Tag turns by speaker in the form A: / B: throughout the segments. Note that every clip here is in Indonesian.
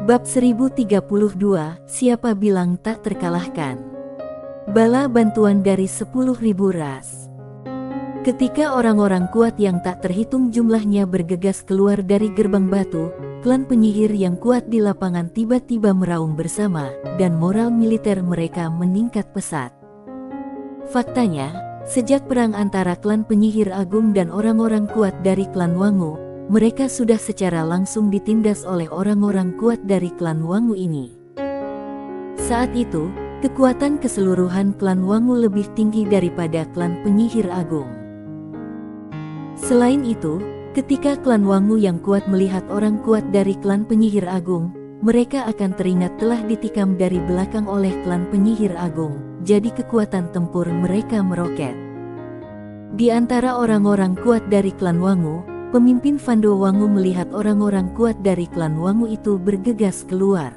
A: Bab 1032, Siapa bilang tak terkalahkan? Bala bantuan dari 10.000 ras. Ketika orang-orang kuat yang tak terhitung jumlahnya bergegas keluar dari gerbang batu, klan penyihir yang kuat di lapangan tiba-tiba meraung bersama, dan moral militer mereka meningkat pesat. Faktanya, sejak perang antara klan penyihir agung dan orang-orang kuat dari klan Wangu, mereka sudah secara langsung ditindas oleh orang-orang kuat dari klan Wangu ini. Saat itu, kekuatan keseluruhan klan Wangu lebih tinggi daripada klan penyihir agung. Selain itu, ketika klan Wangu yang kuat melihat orang kuat dari klan penyihir agung, mereka akan teringat telah ditikam dari belakang oleh klan penyihir agung, jadi kekuatan tempur mereka meroket. Di antara orang-orang kuat dari klan Wangu, pemimpin Fando Wangu melihat orang-orang kuat dari klan Wangu itu bergegas keluar.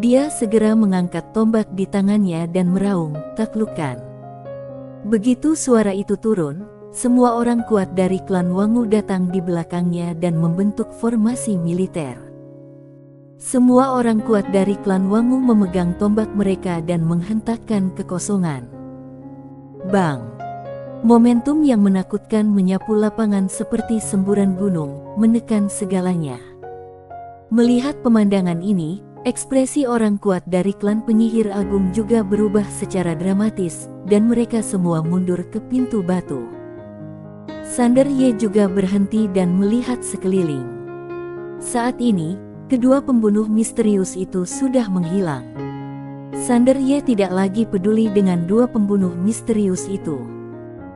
A: Dia segera mengangkat tombak di tangannya dan meraung, "Taklukkan!" Begitu suara itu turun, semua orang kuat dari klan Wangu datang di belakangnya dan membentuk formasi militer. Semua orang kuat dari klan Wangu memegang tombak mereka dan menghentakkan kekosongan. Bang! Momentum yang menakutkan menyapu lapangan seperti semburan gunung, menekan segalanya. Melihat pemandangan ini, ekspresi orang kuat dari klan penyihir agung juga berubah secara dramatis, dan mereka semua mundur ke pintu batu. Sander Ye juga berhenti dan melihat sekeliling. Saat ini, kedua pembunuh misterius itu sudah menghilang. Sander Ye tidak lagi peduli dengan dua pembunuh misterius itu.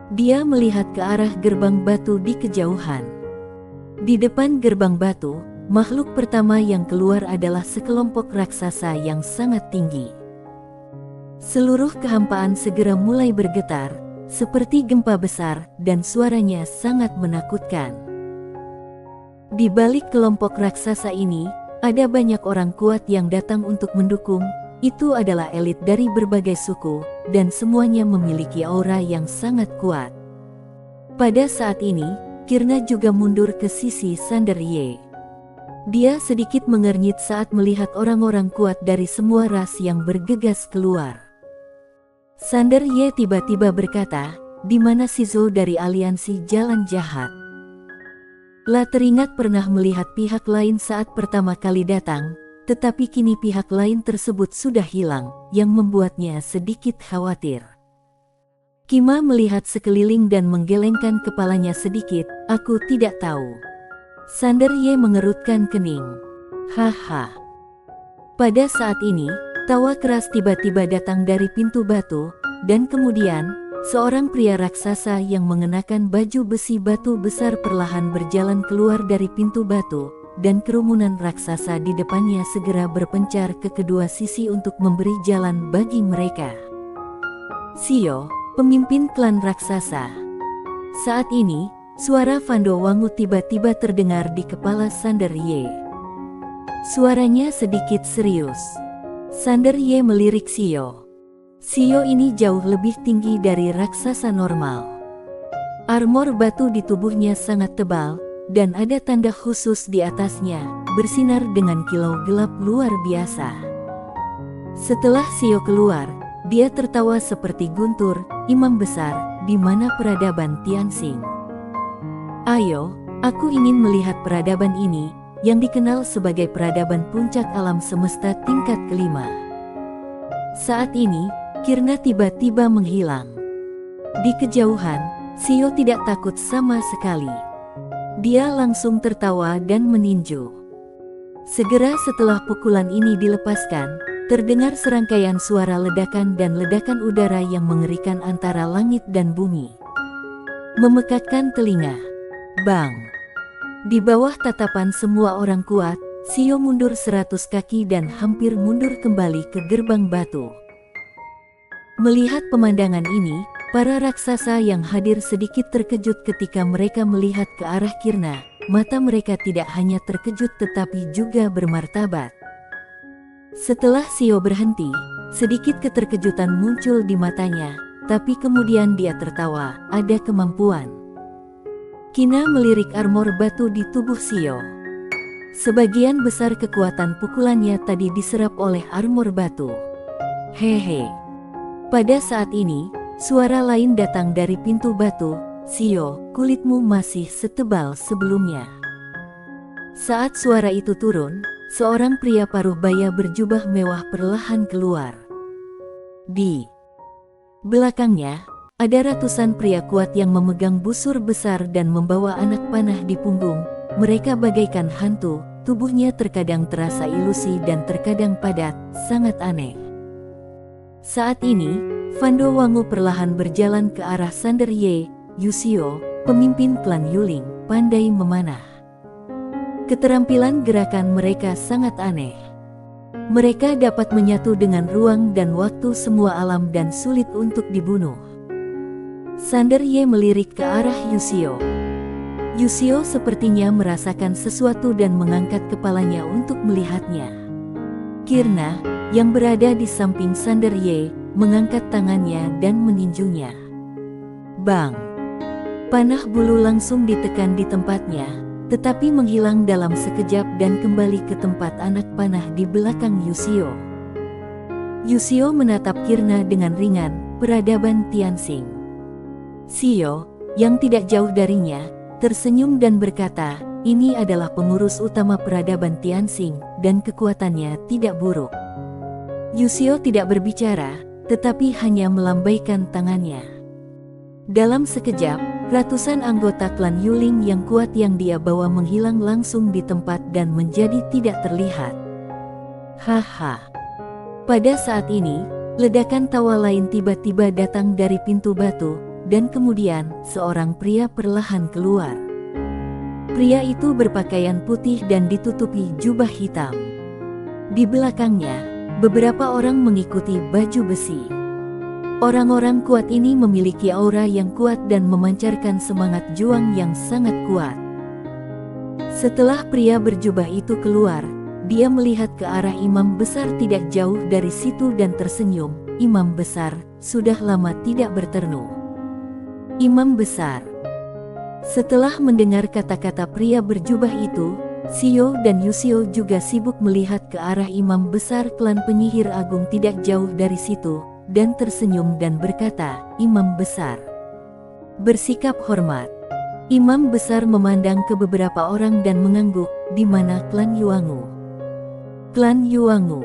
A: Dia melihat ke arah gerbang batu di kejauhan. Di depan gerbang batu, makhluk pertama yang keluar adalah sekelompok raksasa yang sangat tinggi. Seluruh kehampaan segera mulai bergetar, seperti gempa besar, dan suaranya sangat menakutkan. Di balik kelompok raksasa ini, ada banyak orang kuat yang datang untuk mendukung. Itu adalah elit dari berbagai suku, dan semuanya memiliki aura yang sangat kuat. Pada saat ini, Kirna juga mundur ke sisi Sander Ye. Dia sedikit mengernyit saat melihat orang-orang kuat dari semua ras yang bergegas keluar. Sander Ye tiba-tiba berkata, "Di mana Shizo dari aliansi Jalan Jahat?" La teringat pernah melihat pihak lain saat pertama kali datang, tetapi kini pihak lain tersebut sudah hilang, yang membuatnya sedikit khawatir. Kima melihat sekeliling dan menggelengkan kepalanya sedikit, "Aku tidak tahu." Sander Ye mengerutkan kening. "Haha." Pada saat ini, tawa keras tiba-tiba datang dari pintu batu, dan kemudian, seorang pria raksasa yang mengenakan baju besi batu besar perlahan berjalan keluar dari pintu batu, dan kerumunan raksasa di depannya segera berpencar ke kedua sisi untuk memberi jalan bagi mereka. Sio, pemimpin klan raksasa. Saat ini, suara Fando Wangu tiba-tiba terdengar di kepala Sander Ye. Suaranya sedikit serius. Sander Ye melirik Sio. Sio ini jauh lebih tinggi dari raksasa normal. Armor batu di tubuhnya sangat tebal, dan ada tanda khusus di atasnya, bersinar dengan kilau gelap luar biasa. Setelah Sio keluar, dia tertawa seperti guntur, "Imam besar, di mana peradaban Tianxing? Ayo, aku ingin melihat peradaban ini, yang dikenal sebagai peradaban puncak alam semesta tingkat kelima." Saat ini, Kirna tiba-tiba menghilang. Di kejauhan, Sio tidak takut sama sekali. Dia langsung tertawa dan meninju. Segera setelah pukulan ini dilepaskan, terdengar serangkaian suara ledakan dan ledakan udara yang mengerikan antara langit dan bumi. Memekakkan telinga. Bang! Di bawah tatapan semua orang kuat, Sio mundur 100 kaki dan hampir mundur kembali ke gerbang batu. Melihat pemandangan ini, para raksasa yang hadir sedikit terkejut ketika mereka melihat ke arah Kirna. Mata mereka tidak hanya terkejut tetapi juga bermartabat. Setelah Sio berhenti, sedikit keterkejutan muncul di matanya, tapi kemudian dia tertawa, "Ada kemampuan." Kina melirik armor batu di tubuh Sio. Sebagian besar kekuatan pukulannya tadi diserap oleh armor batu. Hehe. Pada saat ini, suara lain datang dari pintu batu. Shio, kulitmu masih setebal sebelumnya. Saat suara itu turun, seorang pria paruh baya berjubah mewah perlahan keluar. Di belakangnya, ada ratusan pria kuat yang memegang busur besar dan membawa anak panah di punggung. Mereka bagaikan hantu, tubuhnya terkadang terasa ilusi dan terkadang padat, sangat aneh. Saat ini, Fando Wangu perlahan berjalan ke arah Sander Yusio, pemimpin klan Yuling, pandai memanah. Keterampilan gerakan mereka sangat aneh. Mereka dapat menyatu dengan ruang dan waktu semua alam dan sulit untuk dibunuh. Sander melirik ke arah Yusio. Yusio sepertinya merasakan sesuatu dan mengangkat kepalanya untuk melihatnya. Kirna, yang berada di samping Sander mengangkat tangannya dan meninjunya. Bang! Panah bulu langsung ditekan di tempatnya, tetapi menghilang dalam sekejap dan kembali ke tempat anak panah di belakang Yusio. Yusio menatap Kirna dengan ringan, peradaban Tianxing. Shio, yang tidak jauh darinya, tersenyum dan berkata, ini adalah pengurus utama peradaban Tianxing, dan kekuatannya tidak buruk. Yusio tidak berbicara, tetapi hanya melambaikan tangannya. Dalam sekejap, ratusan anggota klan Yuling yang kuat yang dia bawa menghilang langsung di tempat dan menjadi tidak terlihat. Haha. Pada saat ini, ledakan tawa lain tiba-tiba datang dari pintu batu, dan kemudian seorang pria perlahan keluar. Pria itu berpakaian putih dan ditutupi jubah hitam. Di belakangnya, beberapa orang mengikuti baju besi. Orang-orang kuat ini memiliki aura yang kuat dan memancarkan semangat juang yang sangat kuat. Setelah pria berjubah itu keluar, dia melihat ke arah imam besar tidak jauh dari situ dan tersenyum. Imam besar, sudah lama tidak bertemu. Imam besar. Setelah mendengar kata-kata pria berjubah itu, Shio dan Yusio juga sibuk melihat ke arah imam besar klan penyihir agung tidak jauh dari situ, dan tersenyum dan berkata, Imam besar. Bersikap hormat. Imam besar memandang ke beberapa orang dan mengangguk, di mana klan Yuangu. Klan Yuangu.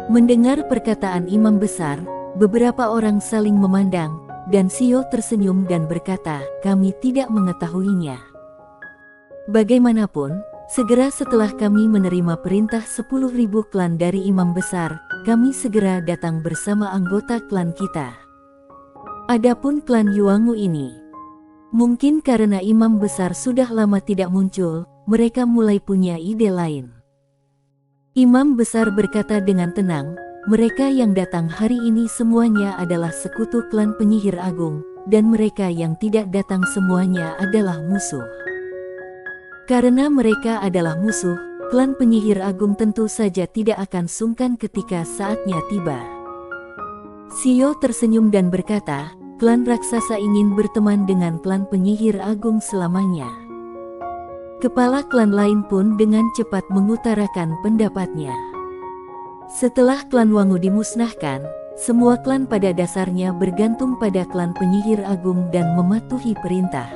A: Mendengar perkataan imam besar, beberapa orang saling memandang, dan Shio tersenyum dan berkata, kami tidak mengetahuinya. Bagaimanapun, segera setelah kami menerima perintah 10.000 klan dari imam besar, kami segera datang bersama anggota klan kita. Adapun klan Yuangu ini, mungkin karena imam besar sudah lama tidak muncul, mereka mulai punya ide lain. Imam besar berkata dengan tenang, mereka yang datang hari ini semuanya adalah sekutu klan penyihir agung, dan mereka yang tidak datang semuanya adalah musuh. Karena mereka adalah musuh, klan penyihir agung tentu saja tidak akan sungkan ketika saatnya tiba. Shio tersenyum dan berkata, klan raksasa ingin berteman dengan klan penyihir agung selamanya. Kepala klan lain pun dengan cepat mengutarakan pendapatnya. Setelah klan Wangu dimusnahkan, semua klan pada dasarnya bergantung pada klan penyihir agung dan mematuhi perintah.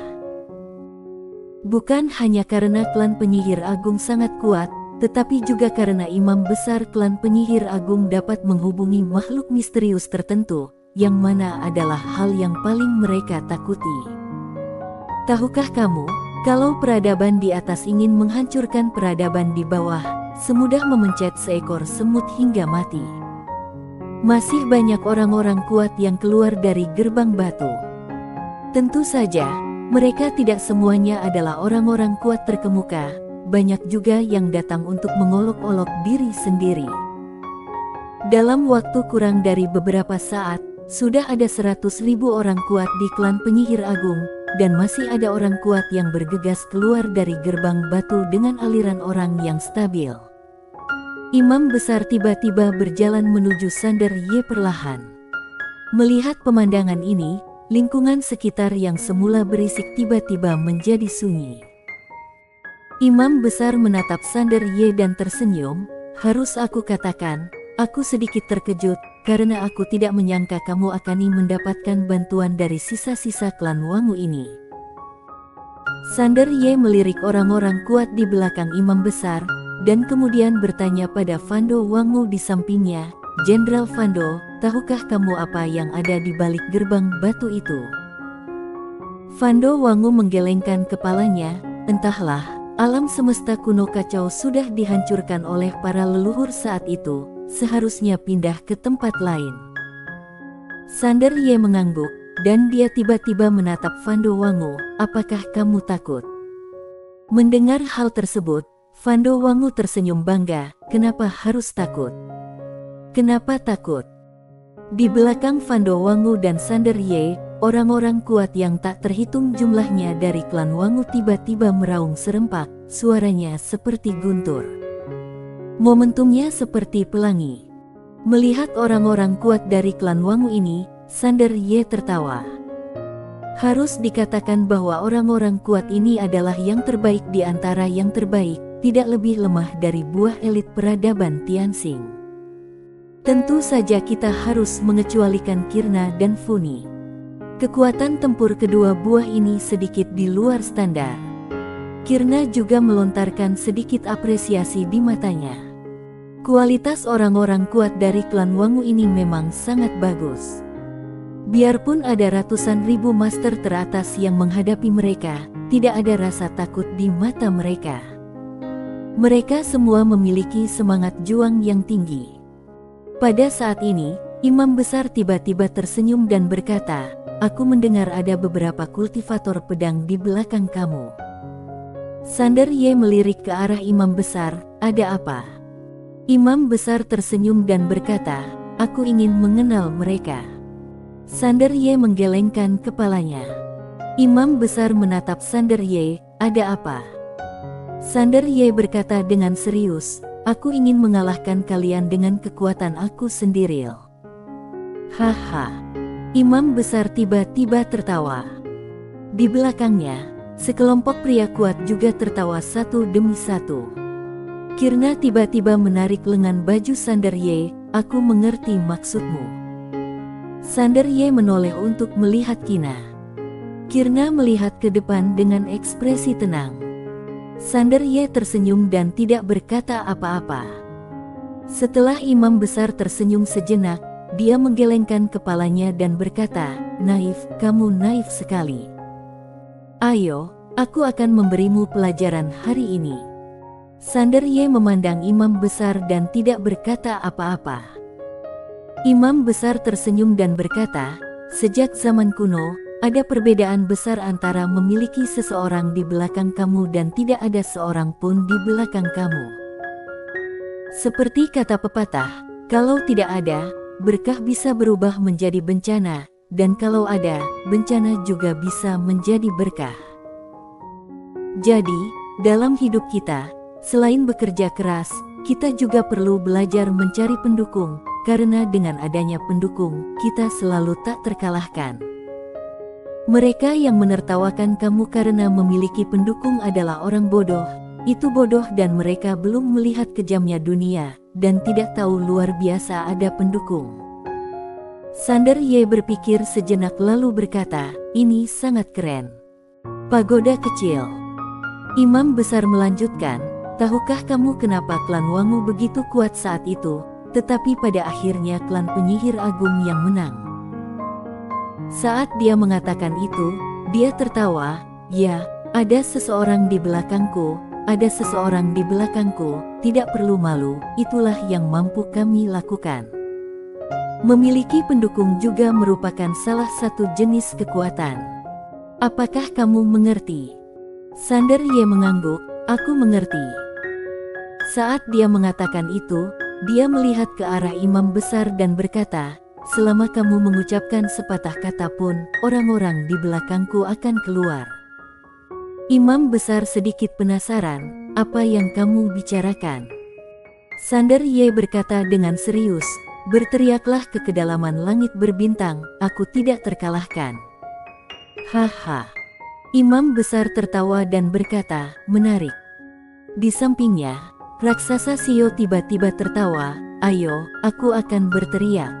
A: Bukan hanya karena klan penyihir agung sangat kuat, tetapi juga karena imam besar klan penyihir agung dapat menghubungi makhluk misterius tertentu, yang mana adalah hal yang paling mereka takuti. Tahukah kamu, kalau peradaban di atas ingin menghancurkan peradaban di bawah, semudah memencet seekor semut hingga mati. Masih banyak orang-orang kuat yang keluar dari gerbang batu. Tentu saja, mereka tidak semuanya adalah orang-orang kuat terkemuka, banyak juga yang datang untuk mengolok-olok diri sendiri. Dalam waktu kurang dari beberapa saat, sudah ada 100.000 orang kuat di klan penyihir agung, dan masih ada orang kuat yang bergegas keluar dari gerbang batu dengan aliran orang yang stabil. Imam besar tiba-tiba berjalan menuju Sander perlahan. Melihat pemandangan ini, lingkungan sekitar yang semula berisik tiba-tiba menjadi sunyi. Imam besar menatap Sander Ye dan tersenyum. Harus aku katakan, aku sedikit terkejut, karena aku tidak menyangka kamu akan mendapatkan bantuan dari sisa-sisa klan Wangu ini. Sander Ye melirik orang-orang kuat di belakang imam besar, dan kemudian bertanya pada Fando Wangu di sampingnya, Jenderal Fando, tahukah kamu apa yang ada di balik gerbang batu itu? Fando Wangu menggelengkan kepalanya, entahlah, alam semesta kuno kacau sudah dihancurkan oleh para leluhur saat itu, seharusnya pindah ke tempat lain. Sander Ye mengangguk, dan dia tiba-tiba menatap Fando Wangu, apakah kamu takut? Mendengar hal tersebut, Fando Wangu tersenyum bangga, kenapa harus takut? Kenapa takut? Di belakang Fando Wangu dan Sander Ye, orang-orang kuat yang tak terhitung jumlahnya dari klan Wangu tiba-tiba meraung serempak, suaranya seperti guntur. Momentumnya seperti pelangi. Melihat orang-orang kuat dari klan Wangu ini, Sander Ye tertawa. Harus dikatakan bahwa orang-orang kuat ini adalah yang terbaik di antara yang terbaik, tidak lebih lemah dari buah elit peradaban Tianxing. Tentu saja kita harus mengecualikan Kirna dan Funi. Kekuatan tempur kedua buah ini sedikit di luar standar. Kirna juga melontarkan sedikit apresiasi di matanya. Kualitas orang-orang kuat dari klan Wangu ini memang sangat bagus. Biarpun ada ratusan ribu master teratas yang menghadapi mereka, tidak ada rasa takut di mata mereka. Mereka semua memiliki semangat juang yang tinggi. Pada saat ini, imam besar tiba-tiba tersenyum dan berkata, aku mendengar ada beberapa kultivator pedang di belakang kamu. Sander Ye melirik ke arah imam besar, ada apa? Imam besar tersenyum dan berkata, aku ingin mengenal mereka. Sander Ye menggelengkan kepalanya. Imam besar menatap Sander Ye, ada apa? Sander Ye berkata dengan serius, aku ingin mengalahkan kalian dengan kekuatan aku sendiri. Haha. Imam besar tiba-tiba tertawa. Di belakangnya, sekelompok pria kuat juga tertawa satu demi satu. Kirna tiba-tiba menarik lengan baju Sander Ye, aku mengerti maksudmu. Sander Ye menoleh untuk melihat Kina. Kirna melihat ke depan dengan ekspresi tenang. Sander Ye tersenyum dan tidak berkata apa-apa. Setelah imam besar tersenyum sejenak, dia menggelengkan kepalanya dan berkata, naif, kamu naif sekali. Ayo, aku akan memberimu pelajaran hari ini. Sander Ye memandang imam besar dan tidak berkata apa-apa. Imam besar tersenyum dan berkata, sejak zaman kuno, ada perbedaan besar antara memiliki seseorang di belakang kamu dan tidak ada seorang pun di belakang kamu. Seperti kata pepatah, kalau tidak ada, berkah bisa berubah menjadi bencana, dan kalau ada, bencana juga bisa menjadi berkah. Jadi, dalam hidup kita, selain bekerja keras, kita juga perlu belajar mencari pendukung, karena dengan adanya pendukung, kita selalu tak terkalahkan. Mereka yang menertawakan kamu karena memiliki pendukung adalah orang bodoh, itu bodoh dan mereka belum melihat kejamnya dunia, dan tidak tahu luar biasa ada pendukung. Sander Ye berpikir sejenak lalu berkata, ini sangat keren. Pagoda kecil. Imam besar melanjutkan, tahukah kamu kenapa klan Wangu begitu kuat saat itu, tetapi pada akhirnya klan penyihir agung yang menang? Saat dia mengatakan itu, dia tertawa, ya, ada seseorang di belakangku, ada seseorang di belakangku, tidak perlu malu, itulah yang mampu kami lakukan. Memiliki pendukung juga merupakan salah satu jenis kekuatan. Apakah kamu mengerti? Sander Ye mengangguk, aku mengerti. Saat dia mengatakan itu, dia melihat ke arah imam besar dan berkata, selama kamu mengucapkan sepatah kata pun, orang-orang di belakangku akan keluar. Imam besar sedikit penasaran, apa yang kamu bicarakan? Sander Ye berkata dengan serius, berteriaklah ke kedalaman langit berbintang, aku tidak terkalahkan. Haha. Imam besar tertawa dan berkata, menarik. Di sampingnya, raksasa Sio tiba-tiba tertawa. "Ayo, aku akan berteriak."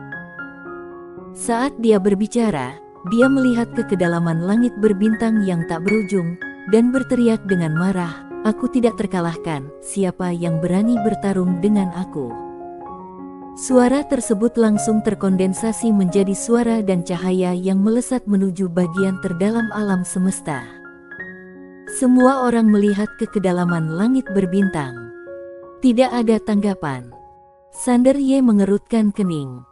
A: Saat dia berbicara, dia melihat ke kedalaman langit berbintang yang tak berujung, dan berteriak dengan marah, "Aku tidak terkalahkan, siapa yang berani bertarung dengan aku?" Suara tersebut langsung terkondensasi menjadi suara dan cahaya yang melesat menuju bagian terdalam alam semesta. Semua orang melihat ke kedalaman langit berbintang. Tidak ada tanggapan. Sander Ye mengerutkan kening.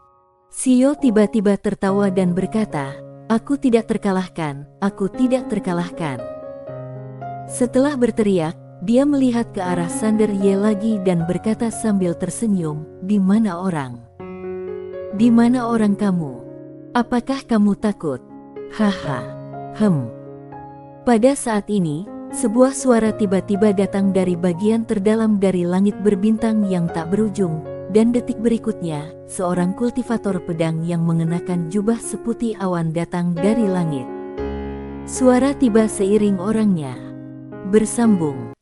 A: Sio tiba-tiba tertawa dan berkata, "Aku tidak terkalahkan, aku tidak terkalahkan." Setelah berteriak, dia melihat ke arah Sander Ye lagi dan berkata sambil tersenyum, "Di mana orang? Di mana orang kamu? Apakah kamu takut? Haha." Pada saat ini, sebuah suara tiba-tiba datang dari bagian terdalam dari langit berbintang yang tak berujung, dan detik berikutnya, seorang kultivator pedang yang mengenakan jubah seputih awan datang dari langit. Suara tiba seiring orangnya bersambung.